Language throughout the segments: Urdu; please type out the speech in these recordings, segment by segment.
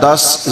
10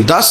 10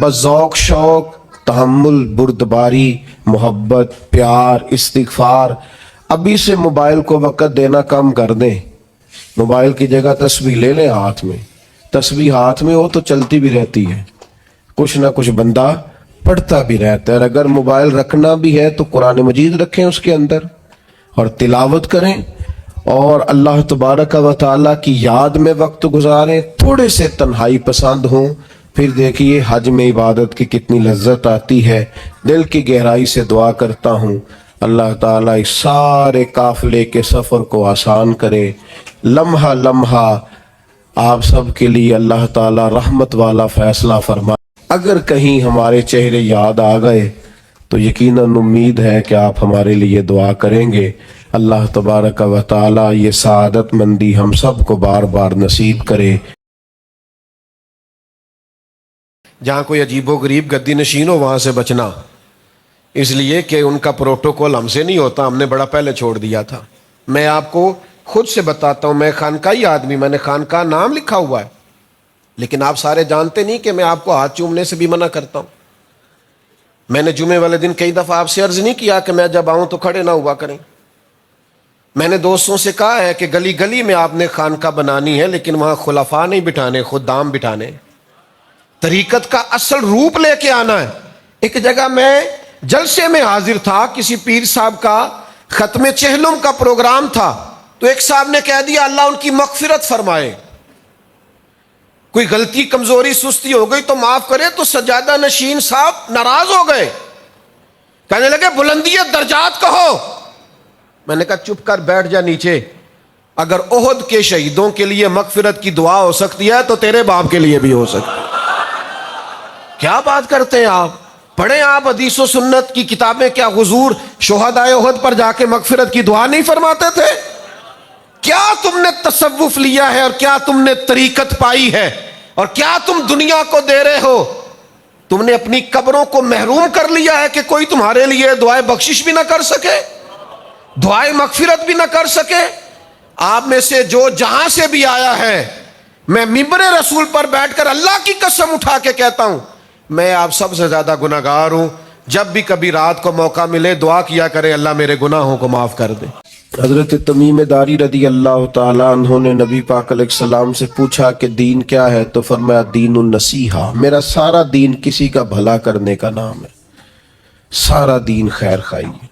بس ذوق، شوق، تحمل، بردباری، محبت، پیار، استغفار. ابھی سے موبائل کو وقت دینا کم کر دیں. موبائل کی جگہ تسبیح لے لیں ہاتھ میں. تسبیح ہاتھ میں ہو تو چلتی بھی رہتی ہے، کچھ نہ کچھ بندہ پڑھتا بھی رہتا ہے. اور اگر موبائل رکھنا بھی ہے تو قرآن مجید رکھیں اس کے اندر اور تلاوت کریں اور اللہ تبارک و تعالیٰ کی یاد میں وقت گزاریں. تھوڑے سے تنہائی پسند ہوں، پھر دیکھیے حج میں عبادت کی کتنی لذت آتی ہے. دل کی گہرائی سے دعا کرتا ہوں اللہ تعالیٰ اس سارے قافلے کے سفر کو آسان کرے. لمحہ لمحہ آپ سب کے لیے اللہ تعالیٰ رحمت والا فیصلہ فرمائے. اگر کہیں ہمارے چہرے یاد آ گئے تو یقیناً امید ہے کہ آپ ہمارے لیے دعا کریں گے. اللہ تبارک و تعالیٰ یہ سعادت مندی ہم سب کو بار بار نصیب کرے. جہاں کوئی عجیب و غریب گدی نشین ہو وہاں سے بچنا، اس لیے کہ ان کا پروٹوکول ہم سے نہیں ہوتا، ہم نے بڑا پہلے چھوڑ دیا تھا. میں آپ کو خود سے بتاتا ہوں، میں خانقاہی آدمی، میں نے خانقاہ نام لکھا ہوا ہے، لیکن آپ سارے جانتے نہیں کہ میں آپ کو ہاتھ چومنے سے بھی منع کرتا ہوں. میں نے جمعے والے دن کئی دفعہ آپ سے عرض نہیں کیا کہ میں جب آؤں تو کھڑے نہ ہوا کریں. میں نے دوستوں سے کہا ہے کہ گلی گلی میں آپ نے خانقاہ بنانی ہے، لیکن وہاں خلفاء نہیں بٹھانے، خدام بٹھانے. طریقت کا اصل روپ لے کے آنا ہے. ایک جگہ میں جلسے میں حاضر تھا، کسی پیر صاحب کا ختم چہلم کا پروگرام تھا، تو ایک صاحب نے کہہ دیا اللہ ان کی مغفرت فرمائے. کوئی غلطی، کمزوری، سستی ہو گئی تو معاف کرے. تو سجادہ نشین صاحب ناراض ہو گئے، کہنے لگے بلندی درجات کہو. میں نے کہا چپ کر بیٹھ جا نیچے. اگر احد کے شہیدوں کے لیے مغفرت کی دعا ہو سکتی ہے تو تیرے باپ کے لیے بھی ہو سکتی ہے. کیا بات کرتے ہیں آپ؟ پڑھیں آپ حدیث و سنت کی کتابیں. کیا حضور شہدائے احد پر جا کے مغفرت کی دعا نہیں فرماتے تھے؟ کیا تم نے تصوف لیا ہے اور کیا تم نے طریقت پائی ہے اور کیا تم دنیا کو دے رہے ہو؟ تم نے اپنی قبروں کو محروم کر لیا ہے کہ کوئی تمہارے لیے دعائے بخشش بھی نہ کر سکے، دعائے مغفرت بھی نہ کر سکے. آپ میں سے جو جہاں سے بھی آیا ہے، میں منبر رسول پر بیٹھ کر اللہ کی قسم اٹھا کے کہتا ہوں میں آپ سب سے زیادہ گناہگار ہوں. جب بھی کبھی رات کو موقع ملے دعا کیا کرے اللہ میرے گناہوں کو معاف کر دے. حضرت تمیم داری رضی اللہ تعالیٰ عنہ نے نبی پاک علیہ السلام سے پوچھا کہ دین کیا ہے؟ تو فرمایا دین النصیحہ. میرا سارا دین کسی کا بھلا کرنے کا نام ہے، سارا دین خیر خواہی ہے.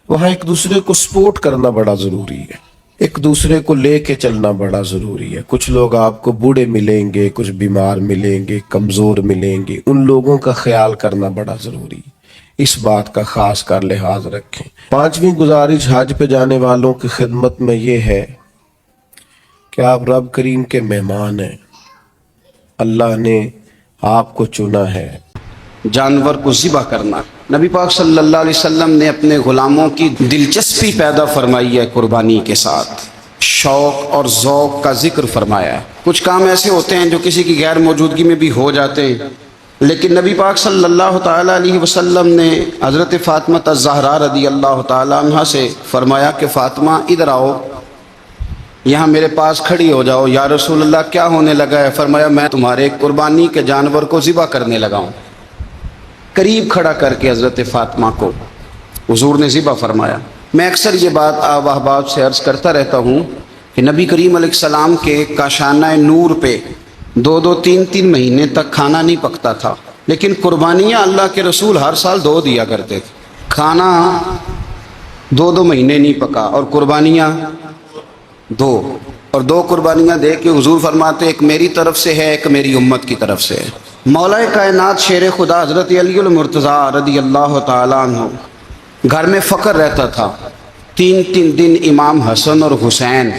وہاں ایک دوسرے کو سپورٹ کرنا بڑا ضروری ہے، ایک دوسرے کو لے کے چلنا بڑا ضروری ہے. کچھ لوگ آپ کو بوڑھے ملیں گے، کچھ بیمار ملیں گے، کمزور ملیں گے، ان لوگوں کا خیال کرنا بڑا ضروری ہے. اس بات کا خاص کر لحاظ رکھیں. 5ویں گزارش حج پہ جانے والوں کی خدمت میں یہ ہے کہ آپ رب کریم کے مہمان ہیں، اللہ نے آپ کو چنا ہے. جانور کو ذبح کرنا. نبی پاک صلی اللہ علیہ وسلم نے اپنے غلاموں کی دلچسپی پیدا فرمائی ہے قربانی کے ساتھ، شوق اور ذوق کا ذکر فرمایا ہے. کچھ کام ایسے ہوتے ہیں جو کسی کی غیر موجودگی میں بھی ہو جاتے ہیں، لیکن نبی پاک صلی اللہ تعالیٰ علیہ وسلم نے حضرت فاطمہ الزہرا رضی اللہ تعالیٰ عنہ سے فرمایا کہ فاطمہ ادھر آؤ، یہاں میرے پاس کھڑی ہو جاؤ. یا رسول اللہ کیا ہونے لگا ہے؟ فرمایا میں تمہارے قربانی کے جانور کو ذبح کرنے لگا ہوں. قریب کھڑا کر کے حضرت فاطمہ کو حضور نے ذبح فرمایا. میں اکثر یہ بات آپ احباب سے عرض کرتا رہتا ہوں کہ نبی کریم علیہ السلام کے کاشانہ نور پہ 2-3 مہینے تک کھانا نہیں پکتا تھا، لیکن قربانیاں اللہ کے رسول ہر سال 2 دیا کرتے تھے. کھانا 2 مہینے نہیں پکا اور قربانیاں 2، اور 2 قربانیاں دے کے حضور فرماتے ایک میری طرف سے ہے، ایک میری امت کی طرف سے ہے. مولا کائنات شیر خدا حضرت علی المرتضیٰ رضی اللہ تعالیٰ عنہ گھر میں فقر رہتا تھا. 3 دن امام حسن اور حسین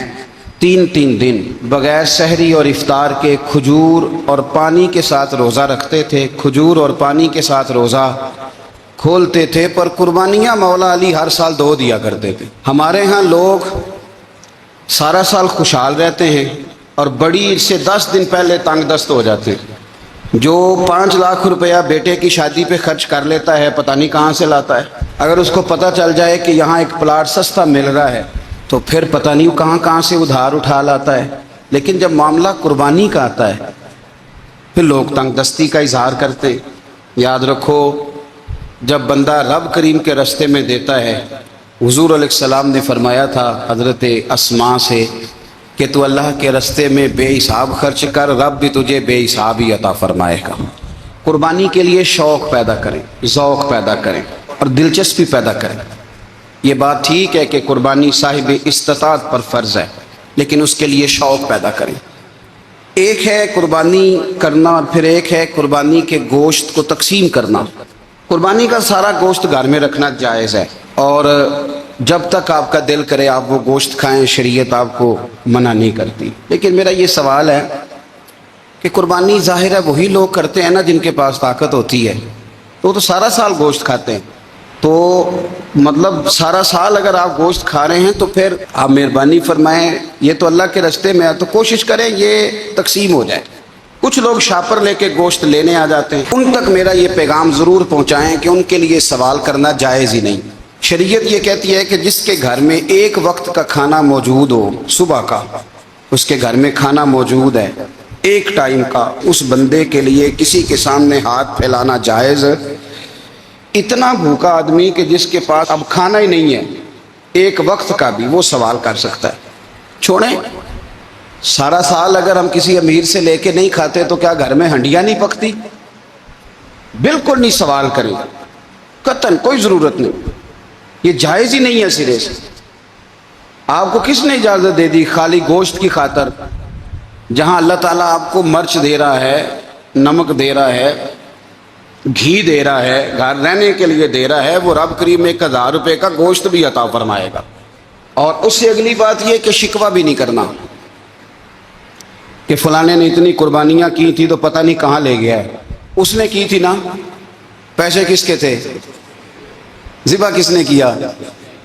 3 دن بغیر سحری اور افطار کے کھجور اور پانی کے ساتھ روزہ رکھتے تھے، کھجور اور پانی کے ساتھ روزہ کھولتے تھے، پر قربانیاں مولا علی ہر سال 2 دیا کرتے تھے. ہمارے ہاں لوگ سارا سال خوشحال رہتے ہیں اور بڑی عید سے 10 دن پہلے تنگ دست ہو جاتے ہیں. جو 5 لاکھ روپیہ بیٹے کی شادی پہ خرچ کر لیتا ہے پتہ نہیں کہاں سے لاتا ہے. اگر اس کو پتہ چل جائے کہ یہاں ایک پلاٹ سستا مل رہا ہے تو پھر پتہ نہیں کہاں سے ادھار اٹھا لاتا ہے. لیکن جب معاملہ قربانی کا آتا ہے پھر لوگ تنگ دستی کا اظہار کرتے ہیں۔ یاد رکھو، جب بندہ رب کریم کے راستے میں دیتا ہے، حضور علیہ السلام نے فرمایا تھا حضرت اسماء سے کہ تو اللہ کے راستے میں بے حساب خرچ کر، رب بھی تجھے بے حساب ہی عطا فرمائے گا۔ قربانی کے لیے شوق پیدا کریں، ذوق پیدا کریں اور دلچسپی پیدا کریں۔ یہ بات ٹھیک ہے کہ قربانی صاحب استطاعت پر فرض ہے، لیکن اس کے لیے شوق پیدا کریں۔ ایک ہے قربانی کرنا اور پھر ایک ہے قربانی کے گوشت کو تقسیم کرنا۔ قربانی کا سارا گوشت گھر میں رکھنا جائز ہے، اور جب تک آپ کا دل کرے آپ وہ گوشت کھائیں، شریعت آپ کو منع نہیں کرتی۔ لیکن میرا یہ سوال ہے کہ قربانی ظاہر ہے وہی لوگ کرتے ہیں نا جن کے پاس طاقت ہوتی ہے، تو سارا سال گوشت کھاتے ہیں، تو مطلب سارا سال اگر آپ گوشت کھا رہے ہیں تو پھر آپ مہربانی فرمائیں، یہ تو اللہ کے راستے میں ہے تو کوشش کریں یہ تقسیم ہو جائے۔ کچھ لوگ شاپر لے کے گوشت لینے آ جاتے ہیں، ان تک میرا یہ پیغام ضرور پہنچائیں کہ ان کے لیے سوال کرنا جائز ہی نہیں۔ شریعت یہ کہتی ہے کہ جس کے گھر میں ایک وقت کا کھانا موجود ہو، صبح کا، اس کے گھر میں کھانا موجود ہے ایک ٹائم کا، اس بندے کے لیے کسی کے سامنے ہاتھ پھیلانا جائز۔ اتنا بھوکا آدمی کہ جس کے پاس اب کھانا ہی نہیں ہے ایک وقت کا بھی، وہ سوال کر سکتا ہے۔ چھوڑیں، سارا سال اگر ہم کسی امیر سے لے کے نہیں کھاتے تو کیا گھر میں ہنڈیاں نہیں پکتی؟ بالکل نہیں سوال کریں، قطعاً کوئی ضرورت نہیں، یہ جائز ہی نہیں ہے سرے سے۔ آپ کو کس نے اجازت دے دی خالی گوشت کی خاطر؟ جہاں اللہ تعالیٰ آپ کو مرچ دے رہا ہے، نمک دے رہا ہے، گھی دے رہا ہے، گھر رہنے کے لیے دے رہا ہے، وہ رب کریم 1000 روپے کا گوشت بھی عطا فرمائے گا۔ اور اس سے اگلی بات یہ کہ شکوہ بھی نہیں کرنا کہ فلانے نے اتنی قربانیاں کی تھی تو پتہ نہیں کہاں لے گیا ہے۔ اس نے کی تھی نا، پیسے کس کے تھے، ذبح کس نے کیا،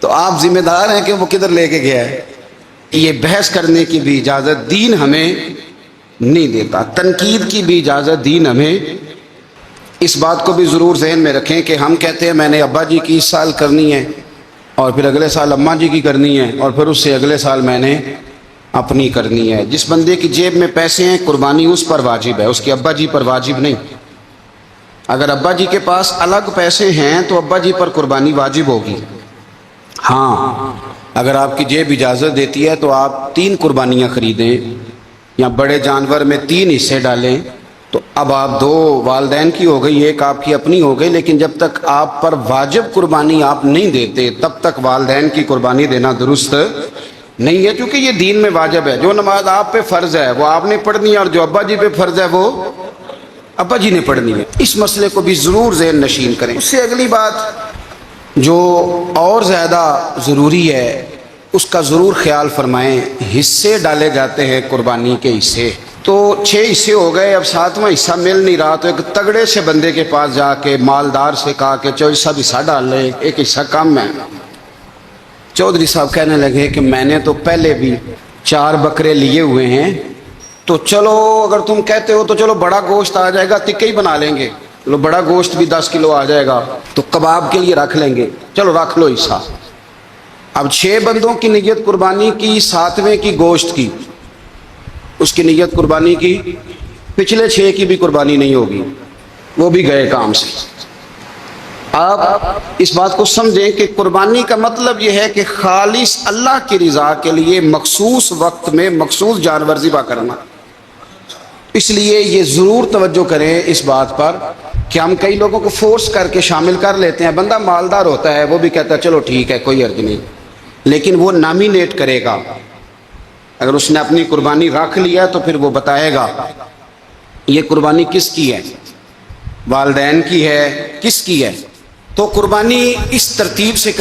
تو آپ ذمہ دار ہیں کہ وہ کدھر لے کے گیا ہے۔ یہ بحث کرنے کی بھی اجازت دین ہمیں نہیں دیتا، تنقید کی بھی اجازت دین ہمیں۔ اس بات کو بھی ضرور ذہن میں رکھیں کہ ہم کہتے ہیں میں نے ابا جی کی اس سال کرنی ہے، اور پھر اگلے سال اماں جی کی کرنی ہے، اور پھر اس سے اگلے سال میں نے اپنی کرنی ہے۔ جس بندے کی جیب میں پیسے ہیں قربانی اس پر واجب ہے، اس کے ابا جی پر واجب نہیں۔ اگر ابا جی کے پاس الگ پیسے ہیں تو ابا جی پر قربانی واجب ہوگی۔ ہاں، اگر آپ کی جیب اجازت دیتی ہے تو آپ 3 قربانیاں خریدیں یا بڑے جانور میں 3 حصے ڈالیں، تو اب آپ 2 والدین کی ہو گئی، 1 آپ کی اپنی ہو گئی۔ لیکن جب تک آپ پر واجب قربانی آپ نہیں دیتے تب تک والدین کی قربانی دینا درست نہیں ہے، کیونکہ یہ دین میں واجب ہے۔ جو نماز آپ پہ فرض ہے وہ آپ نے پڑھنی ہے، اور جو ابا جی پہ فرض ہے وہ ابا جی نے پڑھنی ہے۔ اس مسئلے کو بھی ضرور ذہن نشین کریں۔ اس سے اگلی بات جو اور زیادہ ضروری ہے اس کا ضرور خیال فرمائیں، حصے ڈالے جاتے ہیں قربانی کے حصے، تو 6 حصے ہو گئے، اب 7واں حصہ مل نہیں رہا، تو ایک تگڑے سے بندے کے پاس جا کے مالدار سے کہا کہ چلو سب حصہ ڈال لیں، ایک حصہ کم ہے۔ چودھری صاحب کہنے لگے کہ میں نے تو پہلے بھی 4 بکرے لیے ہوئے ہیں، تو چلو اگر تم کہتے ہو تو چلو بڑا گوشت آ جائے گا، تکے ہی بنا لیں گے، چلو بڑا گوشت بھی 10 کلو آ جائے گا تو کباب کے لیے رکھ لیں گے، چلو رکھ لو حصہ۔ اب 6 بندوں کی نیت قربانی کی، 7ویں کی گوشت کی، اس کی نیت قربانی کی، پچھلے 6 کی بھی قربانی نہیں ہوگی، وہ بھی گئے کام سے۔ آپ اس بات کو سمجھیں کہ قربانی کا مطلب یہ ہے کہ خالص اللہ کی رضا کے لیے مخصوص وقت میں مخصوص جانور ذبح کرنا۔ اس لیے یہ ضرور توجہ کریں اس بات پر کہ ہم کئی لوگوں کو فورس کر کے شامل کر لیتے ہیں۔ بندہ مالدار ہوتا ہے، وہ بھی کہتا ہے چلو ٹھیک ہے کوئی حرج نہیں، لیکن وہ نامینیٹ کرے گا۔ اگر اس نے اپنی قربانی رکھ لیا تو پھر وہ بتائے گا یہ قربانی کس کی ہے، والدین کی ہے، کس کی ہے۔ تو قربانی اس ترتیب سے